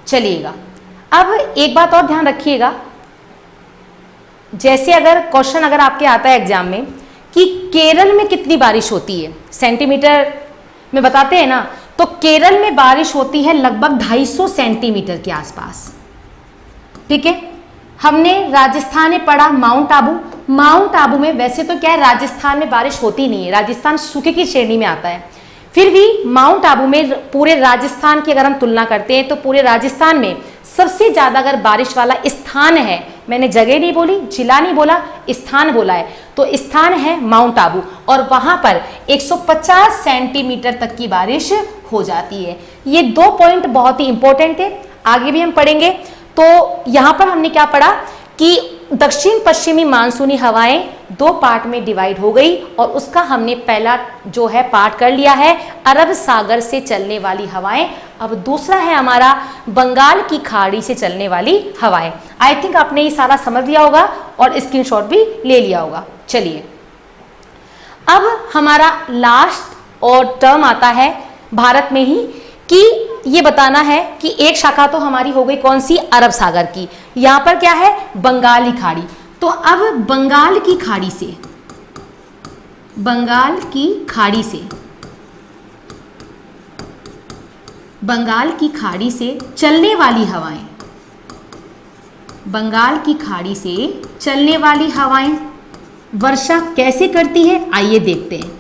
चलिएगा, अब एक बात और ध्यान रखिएगा, जैसे अगर क्वेश्चन अगर आपके आता है एग्जाम में कि केरल में कितनी बारिश होती है, सेंटीमीटर में बताते हैं ना, तो केरल में बारिश होती है लगभग 250 सेंटीमीटर के आसपास, ठीक है। हमने राजस्थान में पढ़ा माउंट आबू, माउंट आबू में वैसे तो क्या है, राजस्थान में बारिश होती नहीं है, राजस्थान सूखे की श्रेणी में आता है, फिर भी माउंट आबू में पूरे राजस्थान की अगर हम तुलना करते हैं तो पूरे राजस्थान में सबसे ज्यादा अगर बारिश वाला स्थान है, मैंने जगह नहीं बोली, जिला नहीं बोला, स्थान बोला है, तो स्थान है माउंट आबू और वहां पर 150 सेंटीमीटर तक की बारिश हो जाती है। ये 2 पॉइंट बहुत ही इंपॉर्टेंट है, आगे भी हम पढ़ेंगे। तो यहां पर हमने क्या पढ़ा कि दक्षिण पश्चिमी मानसूनी हवाएं 2 पार्ट में डिवाइड हो गई और उसका हमने पहला जो है पार्ट कर लिया है अरब सागर से चलने वाली हवाएं। अब दूसरा है हमारा बंगाल की खाड़ी से चलने वाली हवाएं। आई थिंक आपने ये सारा समझ लिया होगा और स्क्रीनशॉट भी ले लिया होगा। चलिए, अब हमारा लास्ट और टर्म आता है भारत में ही कि ये बताना है कि एक शाखा तो हमारी हो गई कौन सी, अरब सागर की, यहां पर क्या है, बंगाली खाड़ी। तो अब बंगाल की खाड़ी से, बंगाल की खाड़ी से, बंगाल की खाड़ी से चलने वाली हवाएं, बंगाल की खाड़ी से चलने वाली हवाएं वर्षा कैसे करती है, आइए देखते हैं।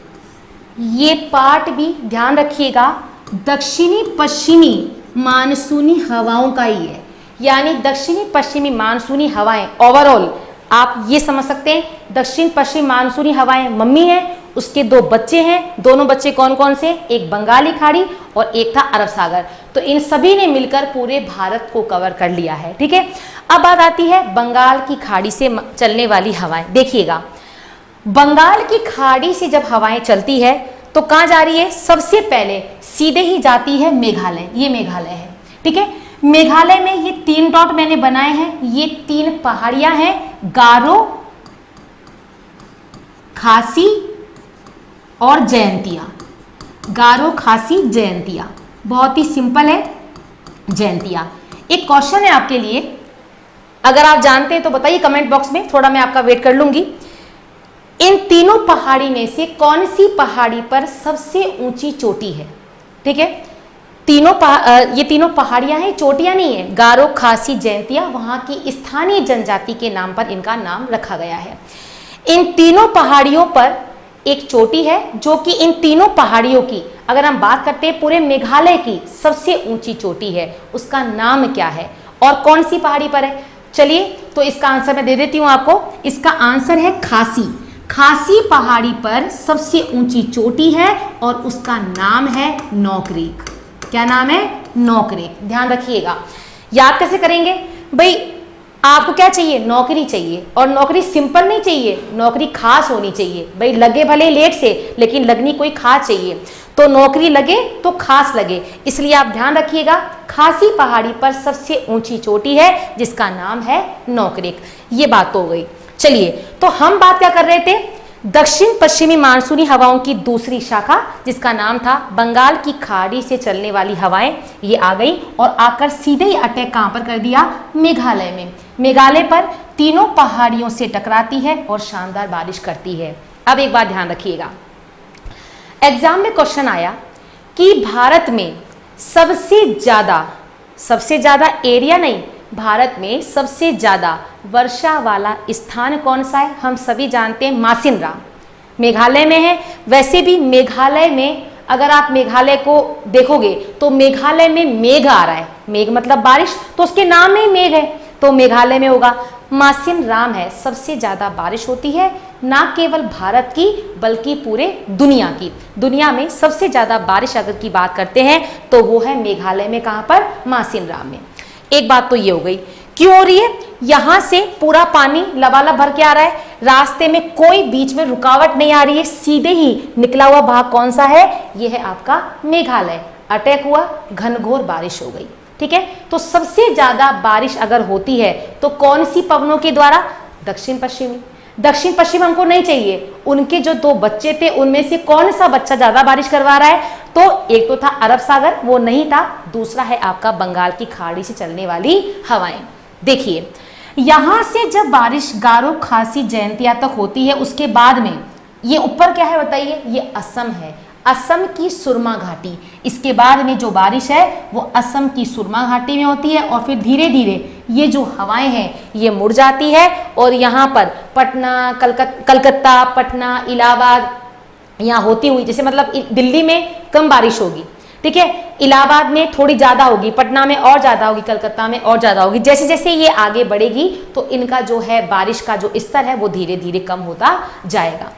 ये पार्ट भी ध्यान रखिएगा, दक्षिणी पश्चिमी मानसूनी हवाओं का ही है, यानी दक्षिणी पश्चिमी मानसूनी हवाएं ओवरऑल आप ये समझ सकते हैं, दक्षिण पश्चिम मानसूनी हवाएं मम्मी है, उसके 2 बच्चे हैं, दोनों बच्चे कौन कौन से, एक बंगाली खाड़ी और एक था अरब सागर। तो इन सभी ने मिलकर पूरे भारत को कवर कर लिया है, ठीक है। अब बात आती है बंगाल की खाड़ी से चलने वाली हवाएं। देखिएगा, बंगाल की खाड़ी से जब हवाएं चलती है तो कहां जा रही है, सबसे पहले सीधे ही जाती है मेघालय, ये मेघालय है, ठीक है। मेघालय में ये 3 डॉट मैंने बनाए हैं, ये 3 पहाड़ियां हैं, गारो, खासी और जयंतिया। गारो, खासी, जयंतिया, बहुत ही सिंपल है जयंतिया। एक क्वेश्चन है आपके लिए, अगर आप जानते हैं तो बताइए कमेंट बॉक्स में, थोड़ा मैं आपका वेट कर लूंगी। इन तीनों पहाड़ी में से कौन सी पहाड़ी पर सबसे ऊंची चोटी है, ठीक है। ये तीनों पहाड़ियां हैं, चोटियां नहीं है। गारो, खासी, जयंतिया वहां की स्थानीय जनजाति के नाम पर इनका नाम रखा गया है। इन तीनों पहाड़ियों पर एक चोटी है जो कि इन तीनों पहाड़ियों की, अगर हम बात करते हैं पूरे मेघालय की सबसे ऊंची चोटी है, उसका नाम क्या है और कौन सी पहाड़ी पर है। चलिए, तो इसका आंसर मैं दे देती हूं आपको, इसका आंसर है खासी। खासी पहाड़ी पर सबसे ऊंची चोटी है और उसका नाम है नौकरेक। क्या नाम है, नौकरेक। ध्यान रखिएगा, याद कैसे करेंगे भाई, आपको क्या चाहिए, नौकरी चाहिए, और नौकरी सिंपल नहीं चाहिए, नौकरी खास होनी चाहिए भाई। लगे भले लेट से, लेकिन लगनी कोई खास चाहिए, तो नौकरी लगे तो खास लगे, इसलिए आप ध्यान रखिएगा खासी पहाड़ी पर सबसे ऊंची चोटी है जिसका नाम है नौकरेक। ये बात तो हो गई। चलिए, तो हम बात क्या कर रहे थे, दक्षिण पश्चिमी मानसूनी हवाओं की दूसरी शाखा जिसका नाम था बंगाल की खाड़ी से चलने वाली हवाएं, ये आ गई और आकर सीधे ही अटैक कहां पर कर दिया, मेघालय में। मेघालय पर तीनों पहाड़ियों से टकराती है और शानदार बारिश करती है। अब एक बात ध्यान रखिएगा, एग्जाम में क्वेश्चन आया कि भारत में सबसे ज्यादा एरिया नहीं, भारत में सबसे ज्यादा वर्षा वाला स्थान कौन सा है। हम सभी जानते हैं मासिनराम, मेघालय में है। वैसे भी मेघालय में अगर आप मेघालय को देखोगे तो मेघालय में मेघ आ रहा है, मेघ मतलब बारिश, तो उसके नाम में ही मेघ है, तो मेघालय में होगा। मासिन राम है, सबसे ज्यादा बारिश होती है ना केवल भारत की बल्कि पूरे दुनिया की। दुनिया में सबसे ज्यादा बारिश अगर की बात करते हैं तो वो है मेघालय में। कहां पर? मासिन राम में। एक बात तो ये हो गई। क्यों हो रही है? यहां से पूरा पानी लबालब भर के आ रहा है, रास्ते में कोई बीच में रुकावट नहीं आ रही है, सीधे ही निकला हुआ भाग कौन सा है? ये है आपका मेघालय। अटैक हुआ, घनघोर बारिश हो गई। ठीक है, तो सबसे ज्यादा बारिश अगर होती है तो कौन सी पवनों के द्वारा? दक्षिण पश्चिमी। दक्षिण पश्चिम हमको नहीं चाहिए। उनके जो 2 बच्चे थे उनमें से कौन सा बच्चा ज्यादा बारिश करवा रहा है? तो एक तो था अरब सागर, वो नहीं था। दूसरा है आपका बंगाल की खाड़ी से चलने वाली हवाएं। देखिए, यहां से जब बारिश गारो खासी जयंतिया तक होती है, उसके बाद में ये ऊपर क्या है बताइए? ये असम है, असम की सुरमा घाटी। इसके बाद में जो बारिश है वो असम की सुरमा घाटी में होती है और फिर धीरे धीरे ये जो हवाएं हैं ये मुड़ जाती है और यहाँ पर पटना, कलकत्ता, पटना, इलाहाबाद यहाँ होती हुई, जैसे मतलब दिल्ली में कम बारिश होगी, ठीक है, इलाहाबाद में थोड़ी ज्यादा होगी, पटना में और ज्यादा होगी, कलकत्ता में और ज्यादा होगी। जैसे जैसे ये आगे बढ़ेगी तो इनका जो है बारिश का जो स्तर है वो धीरे धीरे कम होता जाएगा।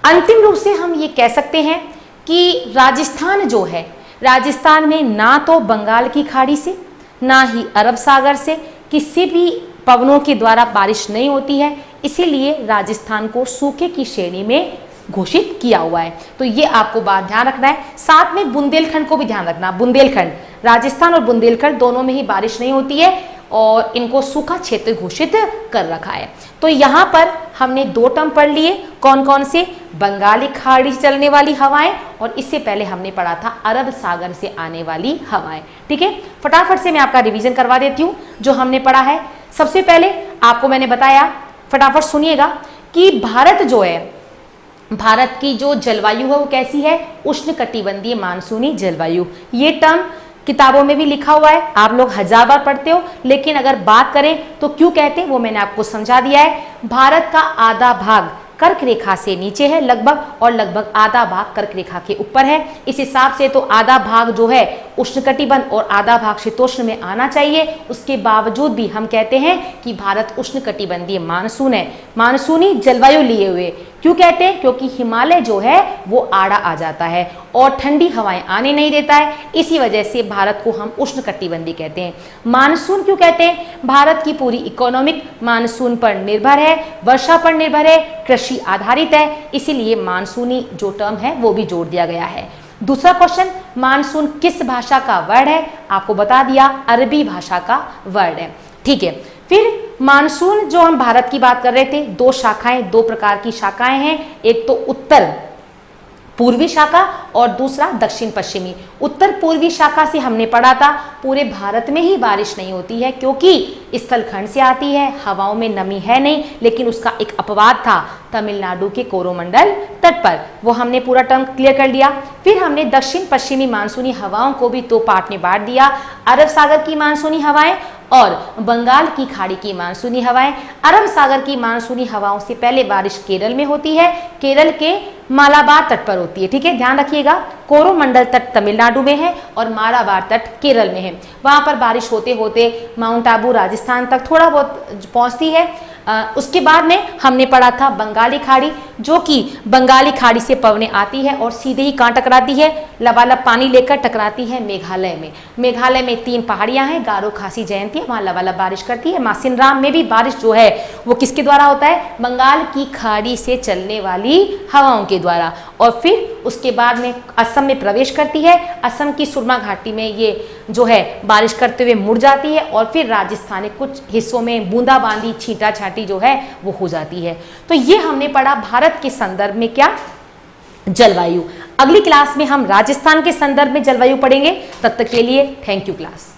अंतिम रूप से हम ये कह सकते हैं कि राजस्थान जो है, राजस्थान में ना तो बंगाल की खाड़ी से ना ही अरब सागर से किसी भी पवनों के द्वारा बारिश नहीं होती है, इसीलिए राजस्थान को सूखे की श्रेणी में घोषित किया हुआ है। तो ये आपको बात ध्यान रखना है। साथ में बुंदेलखंड को भी ध्यान रखना। बुंदेलखंड, राजस्थान और बुंदेलखंड दोनों में ही बारिश नहीं होती है और इनको सूखा क्षेत्र घोषित कर रखा है। तो यहाँ पर हमने 2 टर्म पढ़ लिए, कौन कौन से? बंगाली खाड़ी से चलने वाली हवाएं और इससे पहले हमने पढ़ा था अरब सागर से आने वाली हवाएं। ठीक है, फटाफट से मैं आपका रिवीजन करवा देती हूँ जो हमने पढ़ा है। सबसे पहले आपको मैंने बताया, फटाफट सुनिएगा, कि भारत जो है, भारत की जो जलवायु है वो कैसी है? उष्णकटिबंधीय मानसूनी जलवायु। ये टर्म किताबों में भी लिखा हुआ है, आप लोग 1000 बार पढ़ते हो, लेकिन अगर बात करें तो क्यों कहते हैं वो मैंने आपको समझा दिया है। भारत का आधा भाग कर्क रेखा से नीचे है लगभग, और लगभग आधा भाग कर्क रेखा के ऊपर है। इस हिसाब से तो आधा भाग जो है उष्णकटिबंध और आधा भाग शीतोष्ण में आना चाहिए। उसके बावजूद भी हम कहते हैं कि भारत उष्णकटिबंधीय मानसून है, मानसूनी जलवायु लिए हुए। क्यों कहते हैं? क्योंकि हिमालय जो है वो आड़ा आ जाता है और ठंडी हवाएं आने नहीं देता है, इसी वजह से भारत को हम उष्णकटिबंधीय कहते हैं। मानसून क्यों कहते हैं? भारत की पूरी इकोनॉमिक मानसून पर निर्भर है, वर्षा पर निर्भर है, कृषि आधारित है, इसीलिए मानसूनी जो टर्म है वो भी जोड़ दिया गया है। दूसरा क्वेश्चन, मानसून किस भाषा का वर्ड है? आपको बता दिया, अरबी भाषा का वर्ड है। ठीक है, फिर मानसून जो हम भारत की बात कर रहे थे, 2 शाखाएं, 2 प्रकार की शाखाएं हैं। एक तो उत्तर पूर्वी शाखा और दूसरा दक्षिण पश्चिमी। उत्तर पूर्वी शाखा से हमने पढ़ा था पूरे भारत में ही बारिश नहीं होती है क्योंकि स्थलखंड से आती है, हवाओं में नमी है नहीं, लेकिन उसका एक अपवाद था तमिलनाडु के कोरोमंडल तट पर, वो हमने पूरा टर्म क्लियर कर लिया। फिर हमने दक्षिण पश्चिमी मानसूनी हवाओं को भी 2 पार्ट में बांट दिया, अरब सागर की मानसूनी हवाएं और बंगाल की खाड़ी की मानसूनी हवाएं। अरब सागर की मानसूनी हवाओं से पहले बारिश केरल में होती है, केरल के मालाबार तट पर होती है। ठीक है, ध्यान रखिएगा, कोरोमंडल तट तमिलनाडु में है और मालाबार तट केरल में है। वहां पर बारिश होते होते माउंट आबू राजस्थान तक थोड़ा बहुत पहुंचती है। उसके बाद में हमने पढ़ा था बंगाली खाड़ी, जो कि बंगाली खाड़ी से पवनें आती है और सीधे ही कहाँ टकराती है? लबालब पानी लेकर टकराती है मेघालय में। मेघालय में 3 पहाड़ियां हैं, गारो खासी जयंती, वहाँ लबालब बारिश करती है। मासिन राम में भी बारिश जो है वो किसके द्वारा होता है? बंगाल की खाड़ी से चलने वाली हवाओं के द्वारा। और फिर उसके बाद में असम में प्रवेश करती है, असम की सुरमा घाटी में ये जो है बारिश करते हुए मुड़ जाती है और फिर राजस्थान के कुछ हिस्सों में बूंदाबांदी छींटा छाटी जो है वो हो जाती है। तो ये हमने पढ़ा भारत के संदर्भ में क्या? जलवायु। अगली क्लास में हम राजस्थान के संदर्भ में जलवायु पढ़ेंगे। तब तक के लिए थैंक यू क्लास।